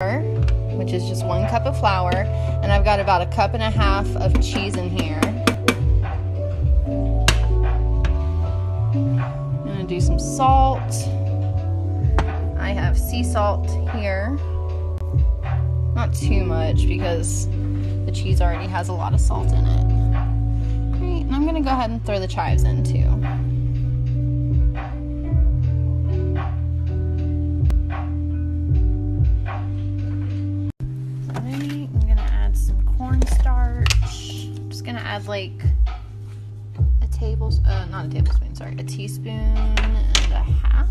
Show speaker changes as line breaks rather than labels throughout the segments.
which is just 1 cup of flour, and I've got about 1.5 cups of cheese in here. I'm gonna do some salt. I have sea salt here. Not too much because the cheese already has a lot of salt in it. Great, and I'm gonna go ahead and throw the chives in too. Alright, I'm gonna add some cornstarch. I'm just gonna add like a teaspoon and a half.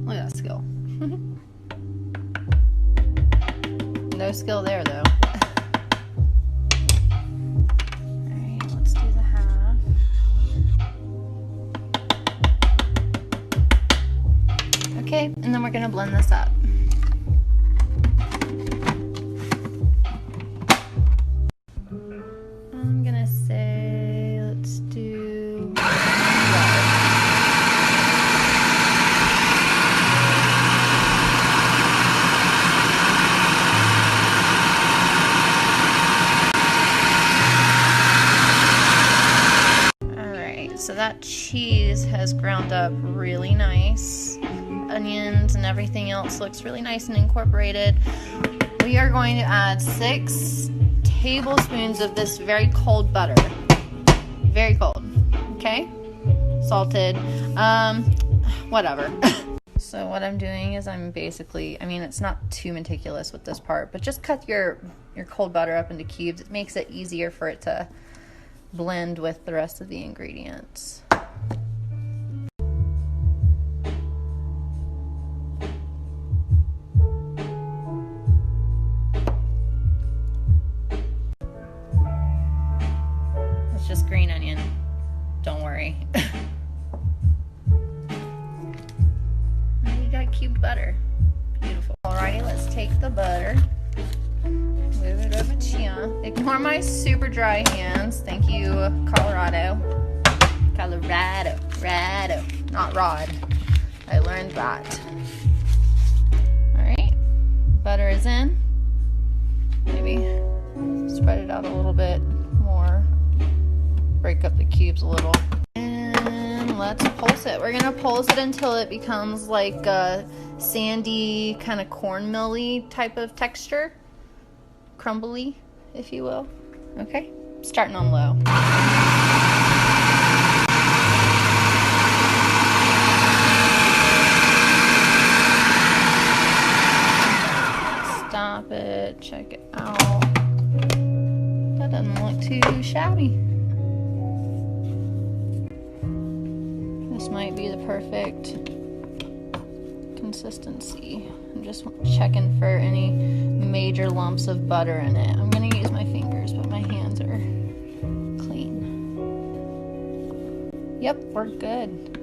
Look at that skill. No skill there though. Alright, let's do the half. Okay, and then we're gonna blend this up. I'm gonna say, let's do so that cheese has ground up really nice. Onions and everything else looks really nice and incorporated. We are going to add 6 tablespoons of this very cold butter. Very cold, okay? Salted, whatever. So what I'm doing is I'm basically, it's not too meticulous with this part, but just cut your cold butter up into cubes. It makes it easier for it to blend with the rest of the ingredients. It's just green onion, don't worry. And you got cubed butter, beautiful. Alrighty, let's take the butter, move it over to here. Ignore my super dry hands. Thank you, Colorado, not Rod. I learned that. Alright, butter is in. Maybe spread it out a little bit more. Break up the cubes a little. And let's pulse it. We're gonna pulse it until it becomes like a sandy, kind of cornmeal-y type of texture. Crumbly, if you will. Okay, starting on low. Stop it, check it out. That doesn't look too shabby. This might be the perfect consistency. I'm just checking for any major lumps of butter in it. I'm gonna use my fingers, but my hands are clean. Yep, we're good.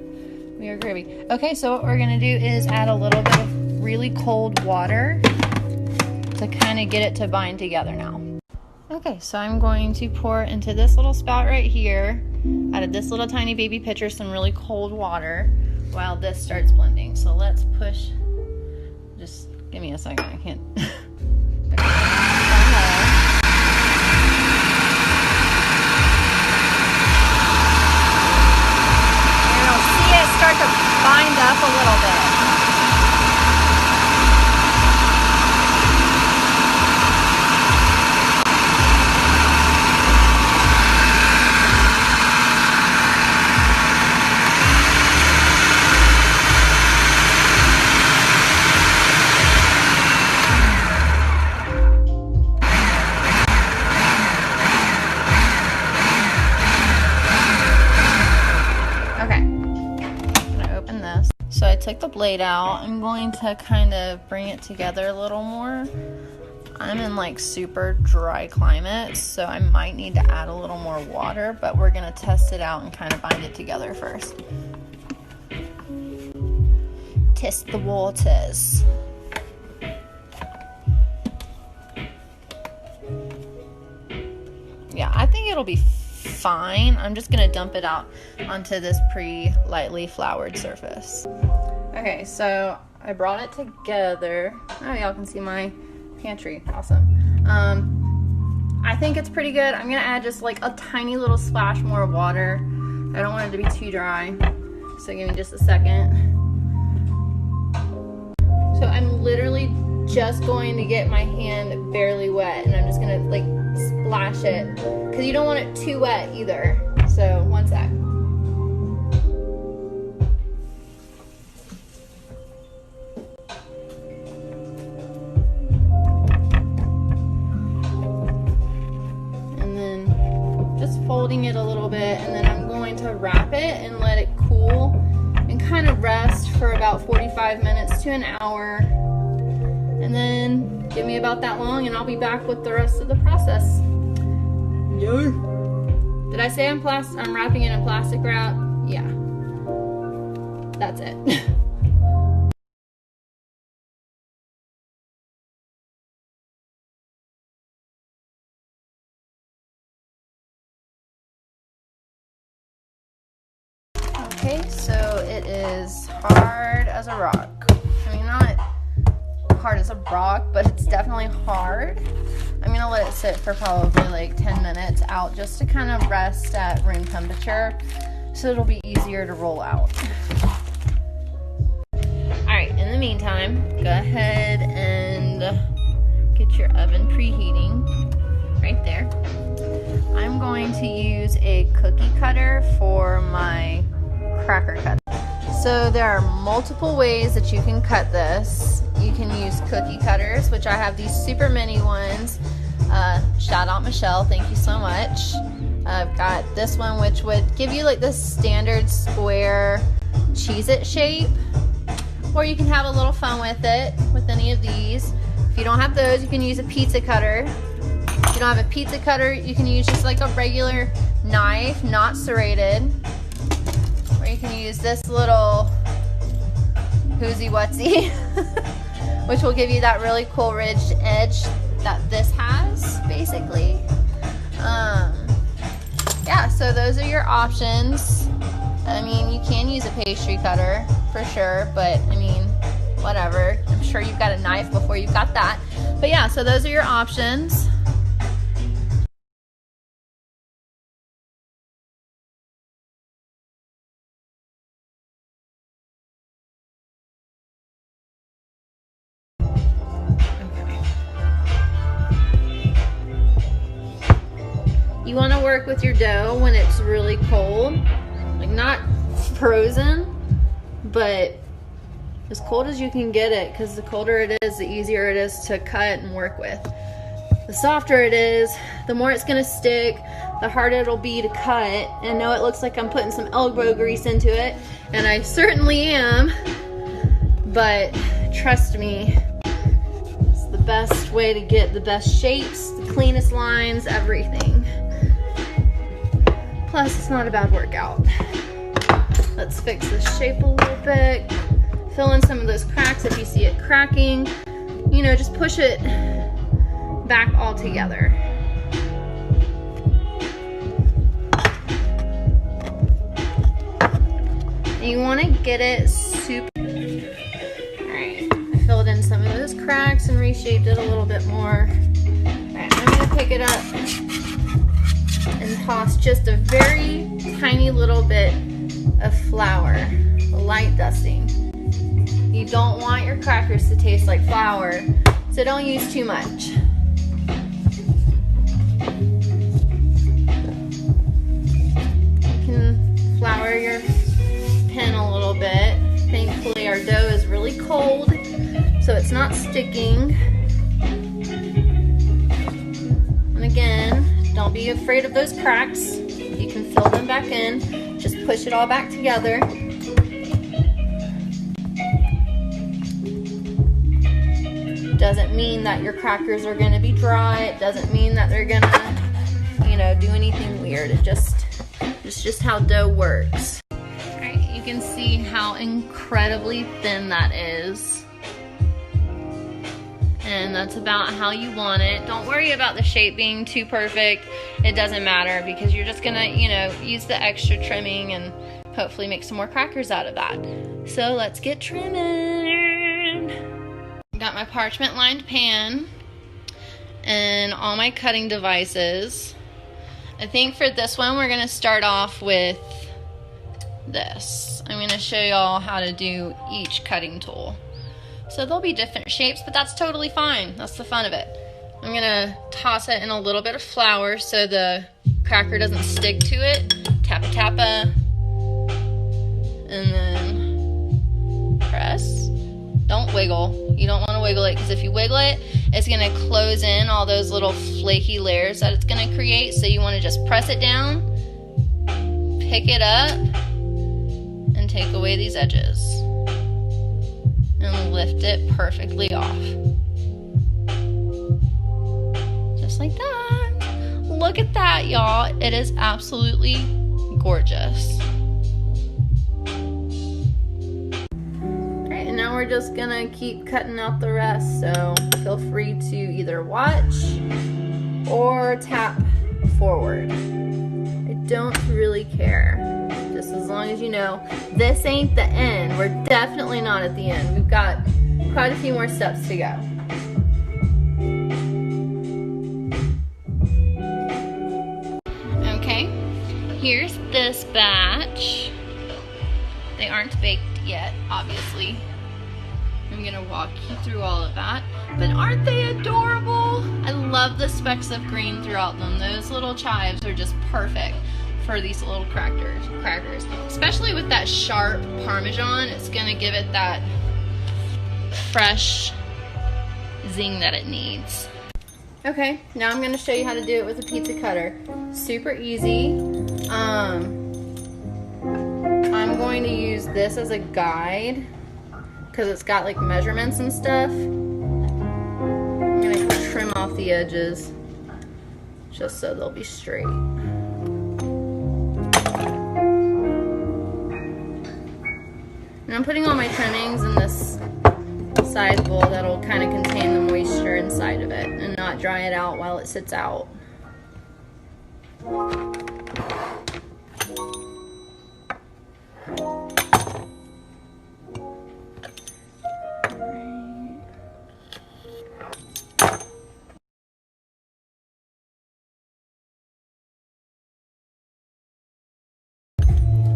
We are gravy. Okay, so what we're gonna do is add a little bit of really cold water to kind of get it to bind together now. Okay, so I'm going to pour into this little spout right here, out of this little tiny baby pitcher, some really cold water while this starts blending. So let's push. Just give me a second, I can't. And you'll see it start to bind up a little bit. So I took the blade out. I'm going to kind of bring it together a little more. I'm in like super dry climate, so I might need to add a little more water, but we're gonna test it out and kind of bind it together first. Test the waters. Yeah, I think it'll be fine. I'm just gonna dump it out onto this lightly floured surface. Okay, so I brought it together. Oh, y'all can see my pantry. Awesome. I think it's pretty good. I'm gonna add just like a tiny little splash more water. I don't want it to be too dry. So give me just a second. So I'm literally just going to get my hand barely wet, and I'm just gonna like splash it because you don't want it too wet either. So one sec. And then just folding it a little bit, and then I'm going to wrap it and let it cool and kind of rest for about 45 minutes to an hour. And then give me about that long and I'll be back with the rest of the process. Yeah. Did I say I'm wrapping it in plastic wrap? Yeah. That's it. Okay, so it is hard as a rock. I mean, not hard as a rock, but it's definitely hard. I'm gonna let it sit for probably like 10 minutes out just to kind of rest at room temperature so it'll be easier to roll out. Alright, in the meantime, go ahead and get your oven preheating right there. I'm going to use a cookie cutter for my cracker cutter. So there are multiple ways that you can cut this. You can use cookie cutters, which I have these super mini ones. Shout out Michelle, thank you so much. I've got this one which would give you like this standard square Cheez-it shape, or you can have a little fun with it with any of these. If you don't have those, you can use a pizza cutter. If you don't have a pizza cutter, you can use just like a regular knife, not serrated. Or you can use this little whoozy whatsy, which will give you that really cool ridged edge that this has, basically. Yeah, so those are your options. I mean, you can use a pastry cutter for sure, but I mean, whatever. I'm sure you've got a knife before you've got that. But yeah, so those are your options. You want to work with your dough when it's really cold, like not frozen, but as cold as you can get it, because the colder it is, the easier it is to cut and work with. The softer it is, the more it's going to stick, the harder it'll be to cut. And I know it looks like I'm putting some elbow grease into it, and I certainly am, but trust me, it's the best way to get the best shapes, the cleanest lines, everything. Plus, it's not a bad workout. Let's fix this shape a little bit. Fill in some of those cracks if you see it cracking. You know, just push it back all together. And you want to get it super. Alright, I filled in some of those cracks and reshaped it a little bit more. Alright, I'm going to pick it up and toss just a very tiny little bit of flour, light dusting. You don't want your crackers to taste like flour, so don't use too much. You can flour your pan a little bit. Thankfully our dough is really cold, so it's not sticking. And again, don't be afraid of those cracks. You can fill them back in. Just push it all back together. Doesn't mean that your crackers are going to be dry. It doesn't mean that they're going to, you know, do anything weird. It's just how dough works. All right, you can see how incredibly thin that is. And that's about how you want it. Don't worry about the shape being too perfect. It doesn't matter because you're just gonna, you know, use the extra trimming and hopefully make some more crackers out of that. So let's get trimming. Got my parchment lined pan and all my cutting devices. I think for this one we're gonna start off with this. I'm gonna show y'all how to do each cutting tool. So there'll be different shapes, but that's totally fine. That's the fun of it. I'm gonna toss it in a little bit of flour so the cracker doesn't stick to it. Tappa tappa. And then press. Don't wiggle. You don't want to wiggle it, because if you wiggle it, it's going to close in all those little flaky layers that it's going to create. So you want to just press it down, pick it up, and take away these edges. And lift it perfectly off. Just like that. Look at that, y'all. It is absolutely gorgeous. Alright, and now we're just gonna keep cutting out the rest, so feel free to either watch or tap forward. I don't really care. Just as long as you know this ain't the end. We're definitely not at the end. We've got quite a few more steps to go. Okay, here's this batch. They aren't baked yet, obviously. I'm gonna walk you through all of that. But aren't they adorable? I love the specks of green throughout them. Those little chives are just perfect for these little crackers. Especially with that sharp Parmesan, it's gonna give it that fresh zing that it needs. Okay, now I'm gonna show you how to do it with a pizza cutter. Super easy. I'm going to use this as a guide because it's got like measurements and stuff. I'm gonna trim off the edges just so they'll be straight. And I'm putting all my trimmings in this size bowl that'll kind of contain the moisture inside of it and not dry it out while it sits out.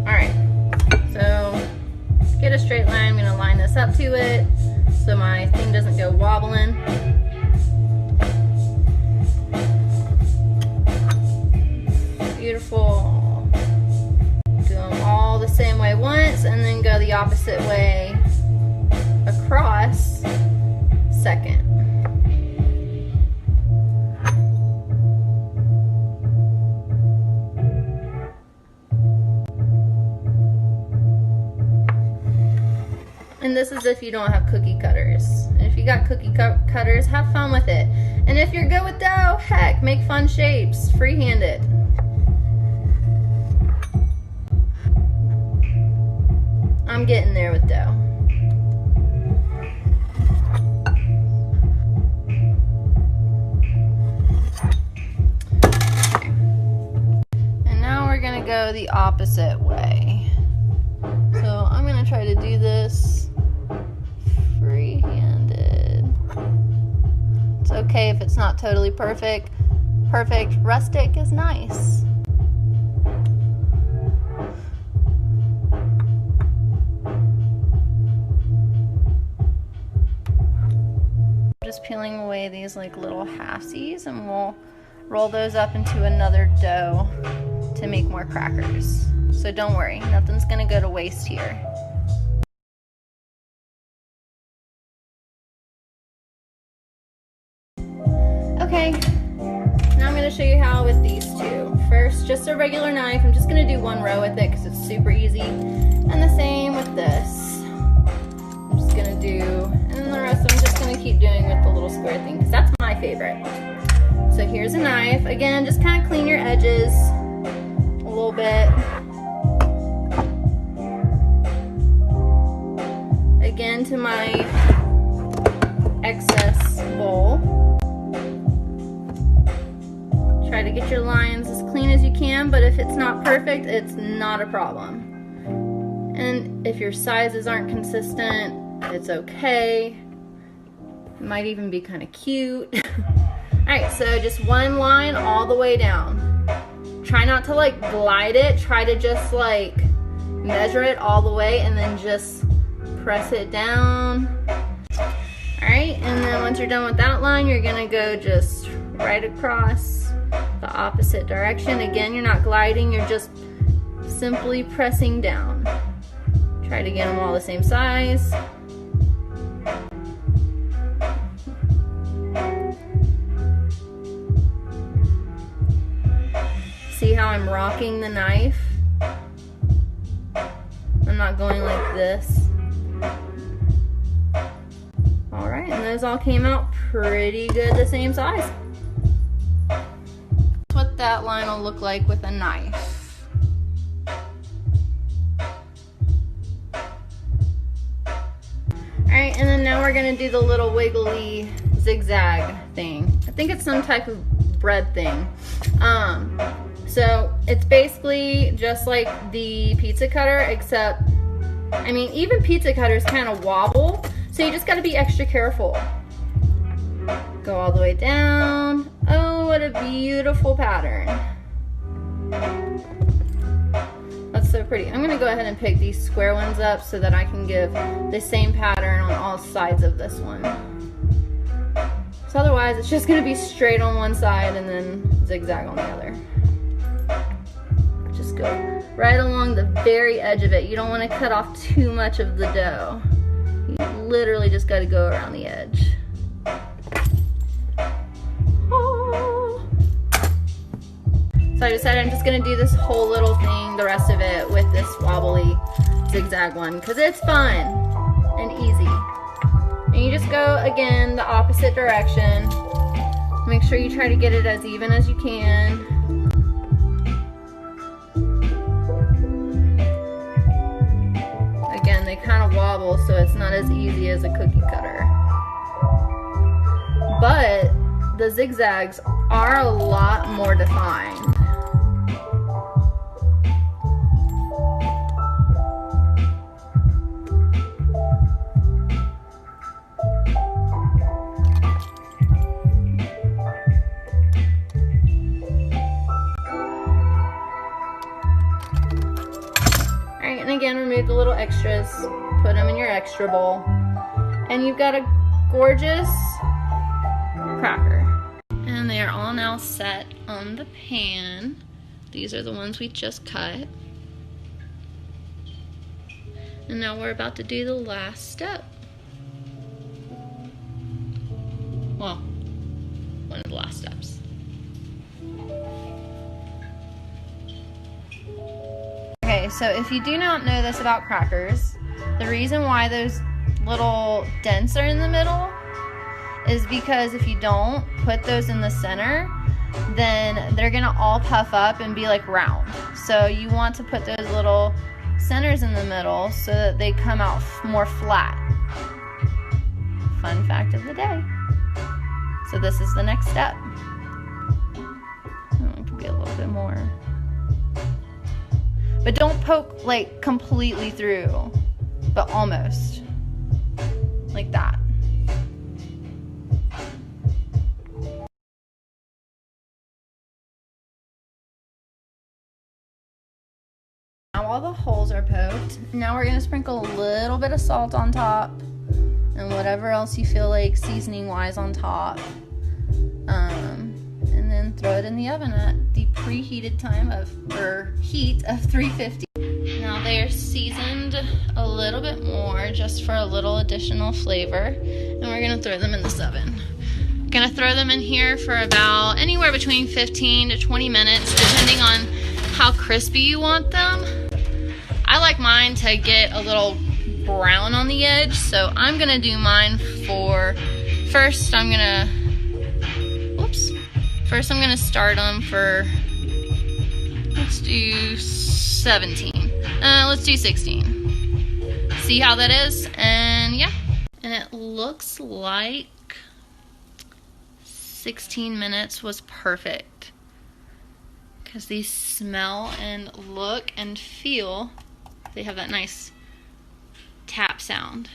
Alright, so get a straight line. I'm going to line this up to it so my thing doesn't go wobbling. Beautiful. Do them all the same way once and then go the opposite way across second. And this is if you don't have cookie cutters. And if you got cookie cutters, have fun with it. And if you're good with dough, heck, make fun shapes, freehand-it. I'm getting there with dough. Okay. And now we're gonna go the opposite way. So I'm gonna try to do this free-handed. It's okay if it's not totally perfect. Perfect rustic is nice. Just peeling away these like little halfsies, and we'll roll those up into another dough to make more crackers. So don't worry, nothing's gonna go to waste here. Okay, now I'm gonna show you how with these two. First, just a regular knife. I'm just gonna do one row with it because it's super easy. And the same with this. I'm just gonna do, and then the rest I'm just gonna keep doing with the little square thing because that's my favorite. So here's a knife. Again, just kind of clean your edges a little bit. Again, to my excess bowl. Try to get your lines as clean as you can, but if it's not perfect, it's not a problem. And if your sizes aren't consistent, it's okay. It might even be kind of cute. Alright, so just one line all the way down. Try not to like glide it, try to just like measure it all the way and then just press it down. Alright, and then once you're done with that line, you're gonna go just right across the opposite direction. Again, you're not gliding, you're just simply pressing down. Try to get them all the same size. See how I'm rocking the knife? I'm not going like this. Alright, and those all came out pretty good the same size. That's what that line will look like with a knife. Alright, and then now we're going to do the little wiggly zigzag thing. I think it's some type of bread thing. So it's basically just like the pizza cutter, except, I mean, even pizza cutters kind of wobble, so you just got to be extra careful. Go all the way down. Oh, what a beautiful pattern. That's so pretty. I'm going to go ahead and pick these square ones up so that I can give the same pattern on all sides of this one. So otherwise, it's just going to be straight on one side and then zigzag on the other. Just go right along the very edge of it. You don't want to cut off too much of the dough. You literally just got to go around the edge. Oh. So I decided I'm just going to do this whole little thing, the rest of it, with this wobbly zigzag one because it's fun and easy. And you just go, again, the opposite direction. Make sure you try to get it as even as you can. Again, they kind of wobble, so it's not as easy as a cookie cutter. But the zigzags are a lot more defined. And again, remove the little extras, put them in your extra bowl, and you've got a gorgeous cracker. And they are all now set on the pan. These are the ones we just cut. And now we're about to do the last step. Well, one of the last steps. Okay, so if you do not know this about crackers, the reason why those little dents are in the middle is because if you don't put those in the center, then they're gonna all puff up and be like round. So you want to put those little centers in the middle so that they come out more flat. Fun fact of the day. So this is the next step. Oh, it could be a little bit more. But don't poke like completely through, but almost. Like that. Now all the holes are poked. Now we're gonna sprinkle a little bit of salt on top and whatever else you feel like seasoning wise on top. And then throw it in the oven at the preheated heat of 350. Now they are seasoned a little bit more just for a little additional flavor, and we're gonna throw them in this oven. Gonna throw them in here for about anywhere between 15 to 20 minutes, depending on how crispy you want them. I like mine to get a little brown on the edge, so I'm gonna do mine for, first I'm gonna start them for, let's do 17. Let's do 16. See how that is, and yeah. And it looks like 16 minutes was perfect because these smell and look and feel They have that nice tap sound.